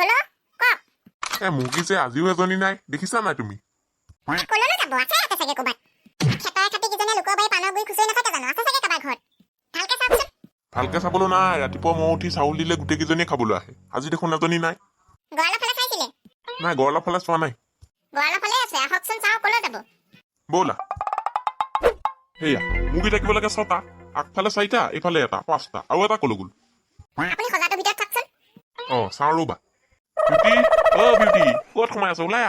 হলো কক মুৰ্গী যে আজিও এজনী নাই দেখিছা নাই তুমি কলনো যাব আছে চাগে ক'বাত খেতাই খাতি কিজনে লোকৰ বাৰী পানৰ গুৰি খুচৰি নাথাকে জানো আছে চাগে কাবাৰ ঘৰত ভালকে চাওকচোন ভালকে চাবলৈ নাই ৰাতিপুৱা মই উঠি চাউল দিলে গোটেই কেইজনীয়ে খাবলৈ আহে আজি দেখোন এজনী নাই গড়ালৰ ফালে চাইছিলে নাই গড়ালৰ ফালে চোৱা নাই গড়ালৰ ফালে আছে আহকচোন চাওঁ কলৈ যাব ব'লা সেয়া মুৰ্গী থাকিব লাগে 6টা আগফালে 4টা এইফালে এটা 5টা আৰু এটা কলৈ গ'ল আপুনি সজাটোৰ ভিতৰত থাকচোন চাওঁ ৰ'বা বিউটি বিউটি ক'ত সোমাই আছ ওলাই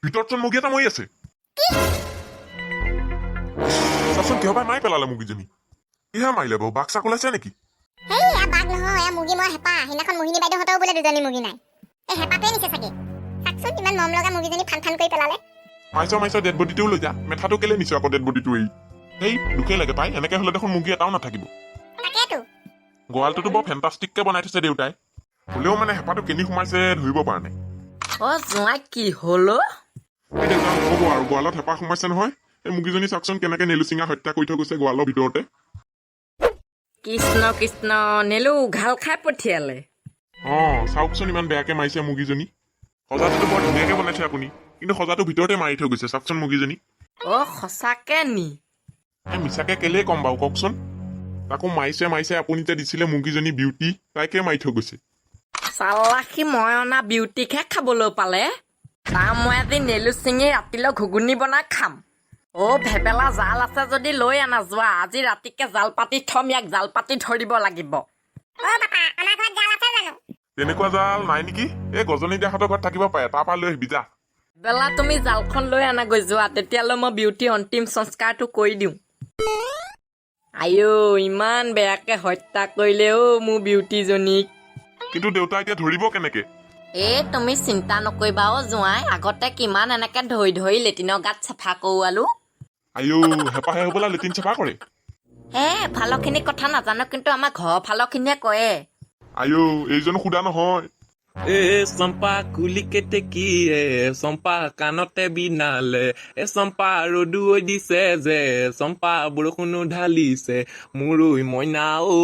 ভিতৰত চোন মুৰ্গী এটা মৰি আছে চাচোন কিহবাই মাৰি পেলালে মুৰ্গীজনী কিহে মাৰিলে বাৰু বাঘ চাক ওলাইছে নেকি হেই বাঘ নহয় এয়া মুৰ্গী মই হেপা সেইদিনাখন মোহিনী বাইদেউহঁতেও বোলে দুজনী মুৰ্গী নাই এই হেপাটোৱে নিছে চাগে চাকচোন ইমান মৰম লগা মুৰ্গীজনী ফান ফান কৰি পেলালে মাইছ ডেড বডিটোও লৈ যা মেথাটো কেলে নিছো আকৌ ডেড বডিটো এই দুখেই লাগে পাই এনেকে হলে দেখোন মুৰ্গী এটাও নাথাকিব তাকেতো গঁৰালটোতো বৰ ফেণ্টাষ্টিককে বনাই থৈছে দেউতাই হ'লেও মানে হেপাটো কেনি সোমাইছে ধৰিব পৰা নাই জোঁৱাই কি হলো এই দেউতা নহ'ব আৰু গঁৰালত হেপা সোমাইছে নহয় এই মুৰ্গীজনী চাওকচোন কেনেকে নেলুচিঙা হত্যা কৰি থৈ গৈছে গঁৰালৰ ভিতৰতে কৃষ্ণ কৃষ্ণ নেলু ঘাল খাই পঠিয়ালে চাওকচোন ইমান বেয়াকে মাৰিছে মুৰ্গীজনী সজাটোতো বৰ ধুনীয়াকে বনাইছে আপুনি কিন্তু সজাটো ভিতৰতে মাৰি থৈ গৈছে চাওকচোন মুৰ্গীজনী সঁচাকে নি মিছাকে কেলেই কম বাৰু কওকচোন তাকো মাৰিছে আপুনি যে দিছিলে মুৰ্গীজনী বিউটি তাইকে মাৰি থৈ গৈছে চালাসী মই অনা বিউটিকহে খাবলৈ পালে তাৰ মই আজি নেলু চিঙি ৰাতিলৈ ঘুগুনি বনাই খাম ভেবেলা জাল আছে যদি লৈ আনা যোৱা আজি ৰাতিকে জাল পাতি থম ইয়াক জাল পাতি ধৰিব লাগিব বাপা আমাৰ ঘৰত জাল আছে জানো তেনেকুৱা জাল নাই নেকি এই গজনী দেহাতৰ ঘৰত থাকিব পাৰে তাৰ পৰা লৈ আহিবি যা বেলা তুমি জালখন লৈ আনা গৈ যোৱা তেতিয়ালৈ মই বিউটি অন্তিম সংস্কাৰটো কৰি দিওঁ ইমান বেয়াকে হত্যা কৰিলে মোৰ বিউটিজনীক কিন্তু দেউতা এতিয়া ধৰিব কেনেকে তুমি চিন্তা নকৰিবা জোঁৱাই আগতে কিমান এনেকে ধৰি ধৰি লেটিনৰ গাত চাফা কৰোৱালো হেপাহে হ'বলা লেটিন চাফা কৰে ফালৰখিনি কথা নাজানো কিন্তু আমাৰ ঘৰৰ ফালৰখিনিয়ে কয়ে এইজন সুধা নহয় চম্পা কুলি কেতেকী চম্পা কাণতে বিনালে চম্পা ৰদু দিছে যে চম্পা বৰষুণো ঢালিছে মুৰুই মইনা ঐ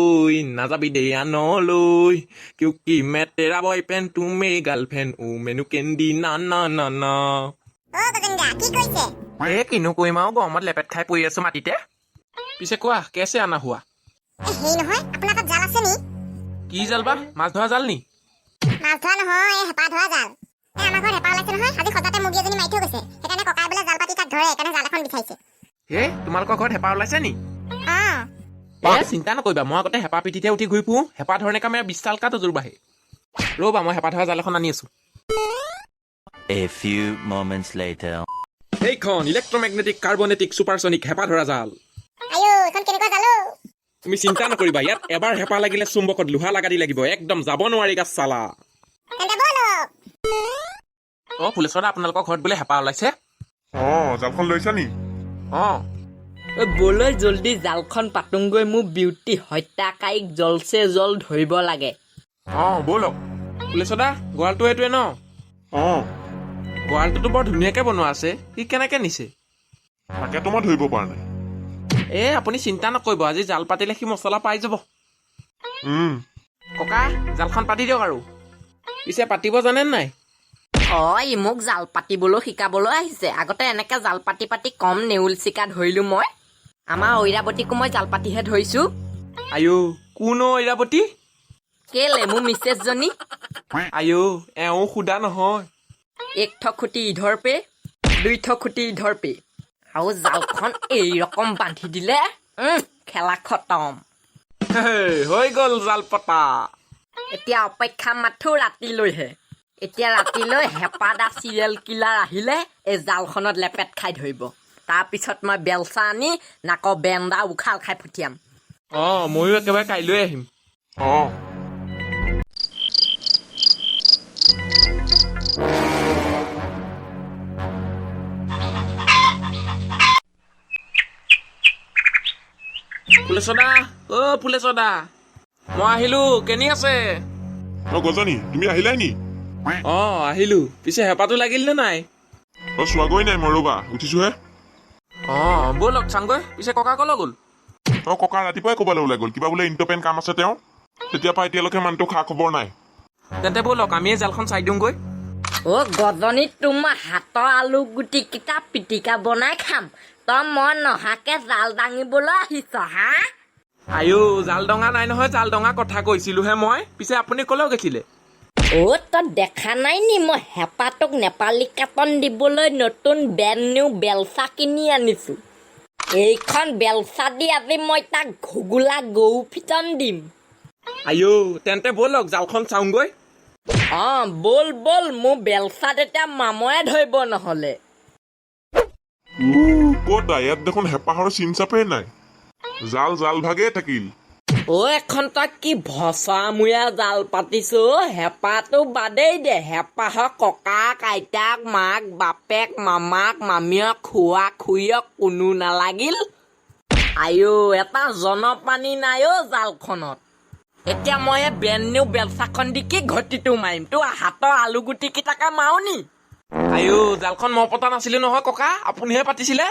নাযাবি দেই আনলৈ কিয় কি মেটেৰা বয় পেন তুমি গাৰ্লফ্ৰেণ্ড মেনু কেন্দি না না না না কি কৈছে কিনো কৰিম আৰু গৰমত লেপেট খাই পৰি আছো মাটিতে পিছে কোৱা কেছে আনা হোৱা হেই নহয় আপোনাৰ তাত জাল আছে নি কি জাল বা মাছ ধৰা জাল নি মাছ ধৰা নহয় হেপা ধৰা জাল আমাৰ ঘৰত হেপা ওলাইছে নহয় আজি সজাতে মুৰ্গী এজনী মাৰি থৈ গৈছে সেইকাৰণে ককাই বোলে জাল পাতি তাক ধৰে সেইকাৰণে জাল এখন বিচাৰিছে তোমালোকৰ ঘৰত হেপা ওলাইছে নি চিন্তা নকৰিবা মই আগতে হেপা পিঠিতে উঠি ঘূৰি ফুৰো হেপা ধৰণে কামেৰা 20 চাল কাটো জোৰ বাঢ়ে ৰ'বা মই হেপা ধৰা জাল এখন আনি আছো A few moments later. এইখন ইলেক্ট্ৰমেগনেটিক কাৰ্বনেটিক ছুপাৰছনিক হেপা ধৰা জাল এখন কেনেকুৱা জাল তুমি চিন্তা নকৰিবা ইয়াত এবাৰ হেপা লাগিলে চুম্বকত লোহা লাগা দি লাগিব একদম যাব নোৱাৰি গাছ চালা ফুলেশ্বৰ আপোনালোকৰ ঘৰত বোলে হেপা ওলাইছে জালখন লৈছা নি ব'লৈ জল্দি জালখন পাতোংগৈ মোৰ বিউটি হত্যাকাৰীক জলছে জল ধৰিব লাগে ব'লক ফুলেশ্বৰ দা গঁৰালটো এইটোৱে ন গঁৰালটোতো বৰ ধুনীয়াকে বনোৱা আছে সি কেনেকে নিছে তাকেতো মই ধৰিব পৰা নাই আপুনি চিন্তা নকৰিব আজি জাল পাতিলে সি মছলা পাই যাব ককা জালখন পাতি দিয়ক আৰু পিছে পাতিব জানে নাই মোক জাল পাতিবলৈ শিকাবলৈ আহিছে আগতে এনেকে জাল পাতি পাতি কম নেউল চিকা ধৰিলো মই আমাৰ ঐৰাৱতীকো মই জাল পাতিহে ধৰিছো কোন ঐৰাৱতী কেলে মোৰ মিছেছজনী এওঁ সুধা নহয় এক ঠক খুটি ইধৰ পে 2 ঠক খুটি ইধৰ পে আৰু জালখন এই ৰকম বান্ধি দিলে খেলা খতম হৈ গ'ল জাল পতা এতিয়া অপেক্ষা মাথো ৰাতিলৈহে এতিয়া ৰাতিলৈ হেপাদা চিৰিয়েল কিলাৰ আহিলে এই জালখনত লেপেট খাই ধৰিব তাৰপিছত মই বেলচা আনি নাকৰ বেন্দা উখাল খাই পঠিয়াম ময়ো একেবাৰে কাইলৈ আহিম ফুলেশ্বৰ দা মই আহিলো কেনি আছে গজনী তুমি আহিলাই নি আহিলো পিছে হেপাটো লাগিল নে নাই চোৱাগৈ নাই মই ৰ'বা উঠিছোহে ব'লক চাংগৈ পিছে ককা কলৈ গ'ল ককা ৰাতিপুৱাই ক'বলৈ ওলাই গ'ল কিবা বোলে ইণ্টপেন কাম আছে তেওঁ তেতিয়াৰ পৰা এতিয়ালৈকে মানুহটো খা খবৰ নাই তেন্তে ব'লক আমি এই জালখন চাই দিওঁগৈ অ' গজনী তোমাৰ হাতৰ আলু গুটিকেইটা পিটিকা বনাই খাম তই মই নহাকে জাল দাঙিবলৈ আহিছ হা আইও জাল ডঙা নাই নহয় জাল ডঙা কথা কৈছিলোহে মই পিছে আপুনি ক'লেও গৈছিলে অ' তই দেখা নাই নি মই হেঁপাটোক নেপালী কাটন দিবলৈ নতুন ব্ৰেণ্ড নিউ বেলচা কিনি আনিছোঁ এইখন বেলচা দি আজি মই তাক ঘুগুলা গৰু ফিটন দিম আইও তেন্তে ব'লক জালখন চাওঁগৈ অঁ ব'ল ব'ল মোৰ বেলচাত এতিয়া মামৰে ধৰিব নহ'লে ক'ত ইয়াত দেখোন হেঁপাহৰ চিন চাপেই নাই জাল জাল ভাগেই থাকিল অ' এখন তই কি ভচামূৰীয়া জাল পাতিছ হেঁপাহটো বাদেই দে হেঁপাহৰ ককাক আইতাক মাক বাপেক মামাক মামীয়ক খুৱা খুৰীয়ক কোনো নালাগিল আইও এটা জনপানী নাই অ' জালখনত এতিয়া মই এই ব্ৰেণ্ড নিউ বেলচাখন দি কি ঘটিটো মাৰিম তোৰ হাতৰ আলু গুটিকেইটাকে মাৰো নি আইও জালখন মই পতা নাছিলো নহয় ককা আপুনিহে পাতিছিলে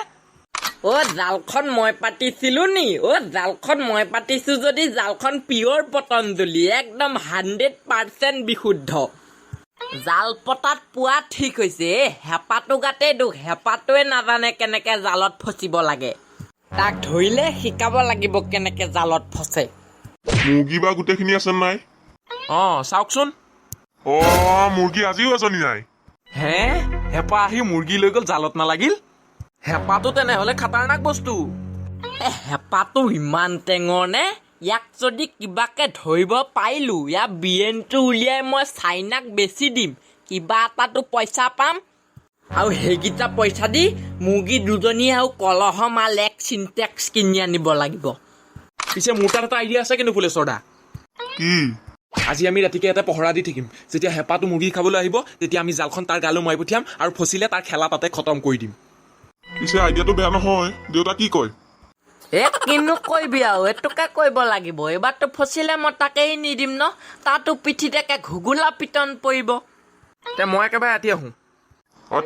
অ' জালখন মই পাতিছিলো নি অ' জালখন মই পাতিছো যদি জালখন পিয়ৰ পতঞ্জলি একদম 100% বিশুদ্ধ জাল পতাত পোৱা ঠিক হৈছে এই হেঁপাটো গাতে দুখ হেঁপাটোৱে নাজানে কেনেকে জালত ফচিব লাগে তাক ধৰিলে শিকাব লাগিব কেনেকে জালত ফচে মুৰ্গী বা গোটেইখিনি আছে নাই অঁ চাওকচোন মুৰ্গী আজিও এজনী নাই হে হেঁপাহ আহি মুৰ্গী লৈ গ'ল জালত নালাগিল হেঁপাহটো তেনেহ'লে খাতাৰনাক বস্তু হেঁপাহটো ইমান টেঙৰ নে ইয়াক যদি কিবাকে ধৰিব পাৰিলো ইয়াৰ বিৰেনটো উলিয়াই মই চাইনাক বেচি দিম কিবা এটাতো পইচা পাম আৰু সেইকেইটা পইচা দি মুৰ্গী দুজনী আৰু কলহ মাল এক চিনটেক্স কিনি আনিব লাগিব পিছে মোৰ তাত এটা আইডিয়া আছে কিন্তু ফুলেশ্বৰ দা কি আজি আমি ৰাতিকে এটা পহৰা দি থাকিম যেতিয়া হেঁপাহটো মুৰ্গী খাবলৈ আহিব তেতিয়া আমি জালখন তাৰ গালৈ মাৰি পঠিয়াম আৰু ফচিলে তাৰ খেলা তাতে খতম কৰি দিম পিছে আইডিয়াটো বেয়া নহয় দেউতা কি কয় কিনো কৰিবি আৰু এইটোকে কৰিব লাগিব এইবাৰতো ফচিলে মই তাকেই নিদিম ন তাতো পিঠিতে ঘুগুলা পিটন পৰিব তে মই একেবাৰে ৰাতি আহোঁ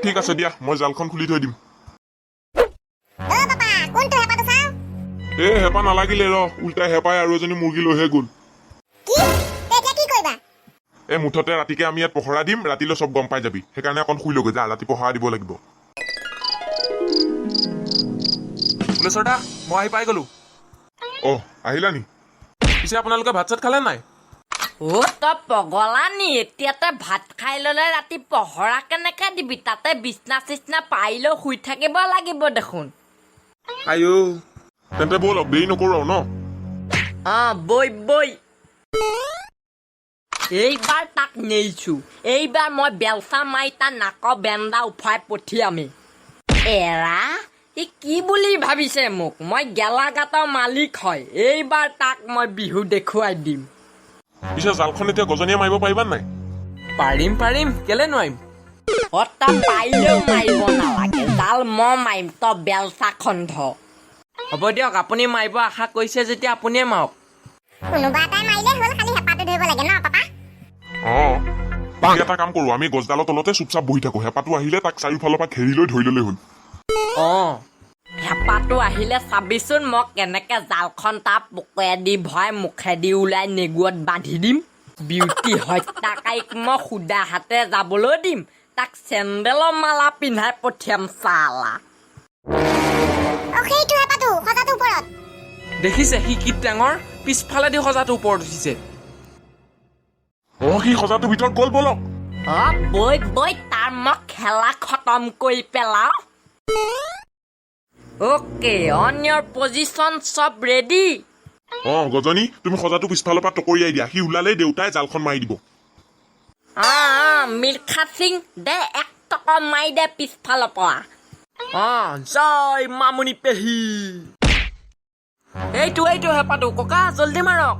ঠিক আছে দিয়া মই জালখন খুলি থৈ দিম অ' পাপা কোনটো হেঁপাহটো চাওঁ হেঁপাহ নালাগিলে উল্টাই হেঁপাই আৰু এজনী মুৰ্গী লৈহে গ'ল কি এতিয়া কি কৰিবা মুঠতে ৰাতিকে আমি ইয়াত পহৰা দিম ৰাতিলৈ চব গম পাই যাবি সেইকাৰণে অকণ শুই লগে যা ৰাতি পহৰা দিব লাগিব ফুলেশ্বৰ দা মই আহি পাই গ'লো আহিলা নি পিছে আপোনালোকে ভাত চাত খালে নাই অ' তই পগলা নি এতিয়াতে ভাত খাই ল'লে ৰাতি পহৰা কেনেকে দিবি তাতে বিচনা চিচনা পাৰি লৈ শুই থাকিব লাগিব দেখোন আইও তেন্তে ব'লক দেৰি নকৰো আৰু ন বৈ বৈ এইবাৰ তাক নেৰিছো এইবাৰ মই বেলচা মাৰি তাৰ নাকৰ বেন্দা উফাই পঠিয়ামেই এৰা ই কি বুলি ভাবিছে মোক মই গেলাগাতৰ মালিক হয় এইবাৰ তাক মই বিহু দেখুৱাই দিম পিছে জালখন এতিয়া গজনীয়ে মাৰিব পাৰিবা নাই পাৰিম কেলে নোৱাৰিম তই পাৰিলেও মাৰিব নালাগে জাল মই মাৰিম তই বেলচাখন ধৰ হ'ব দিয়ক আপুনি মাৰিব আশা কৰিছে যেতিয়া আপুনিয়ে মাৰক কোনোবা এটাই মাৰিলে হ'ল খালি হেঁপাহটো ধৰিব লাগে ন পাপা এটা কাম কৰো আমি গছডালৰ তলতে চুপচাপ বহি থাকো হেঁপাহটো আহিলে তাক চাৰিওফালৰ পৰা ঘেৰি লৈ ধৰি ললে হ'ল হেঁপাহটো আহিলে চাবিচোন মই কেনেকে জালখন তাৰ পোকেদি ভৰাই মুখেদি ওলাই নেগুৰত বান্ধি দিম বিউটি হত্যাকাৰীক মই সুদা হাতে যাবলৈ দিম তাক চেণ্ডেলৰ মালা পিন্ধাই পঠিয়াম চালা সেইটো হেঁপাহটো সজাটোৰ ওপৰত দেখিছে সি কি টেঙৰ পিছফালেদি সজাটো ওপৰত উঠিছে সি সজাটোৰ ভিতৰত গ'ল বলক বৈ বৈ তাৰ মই খেলা খতম কৰি পেলাও অ'কে অন ইয়ৰ পজিশ্যন চব ৰেডি গজনী তুমি সজাটো পিছফালৰ পৰা টকৰিয়াই দিয়া সি ওলালেই দেউতাই জালখন মাৰি দিব মিল্খা সিং দে 1 টকা মাৰি দে পিছফালৰ পৰা জয় মামুনি পেহী এইটো হেঁপাহটো ককা জল্দি মাৰক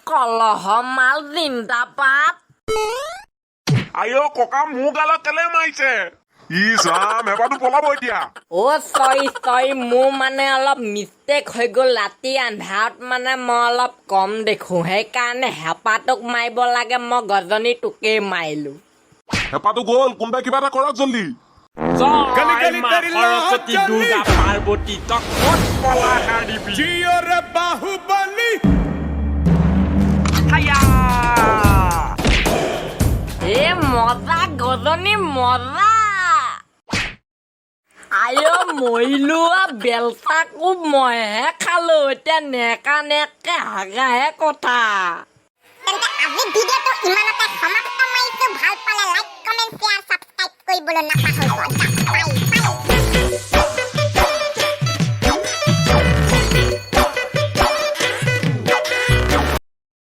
কলহ মাল জিন্দাবাদ আইঅ ককা মোৰ গালত কেলে মাৰিছে হেঁপাহটো পলাব এতিয়া চৰি মোৰ মানে অলপ মিষ্টেক হৈ গ'ল ৰাতি আন্ধাৰত মানে মই অলপ কম দেখো সেইকাৰণে হেঁপাহটোক মাৰিব লাগে মই গজনী তোকেই মাৰিলো হেঁপাহটো গ'ল কোনোবাই কিবা এটা কৰক জল্দি সৰস্বতী দুৰ্গা পাৰ্বতী তক ক'ত পলা হাৰিবি বাহুবলী হায়া বাঘজনী মজা আইঅ মৰিলোৱা বেলচাকো মইহে খালো এতিয়া নেকা নেকে হাগাহে কথা তেন্তে আজি ভিডিঅ'টো ইমানতে সমাপ্ত মাৰিছো ভাল পালে লাইক কমেণ্ট শ্বেয়াৰ ছাবস্ক্ৰাইব কৰিবলৈ নাপাহৰিব বাই বাই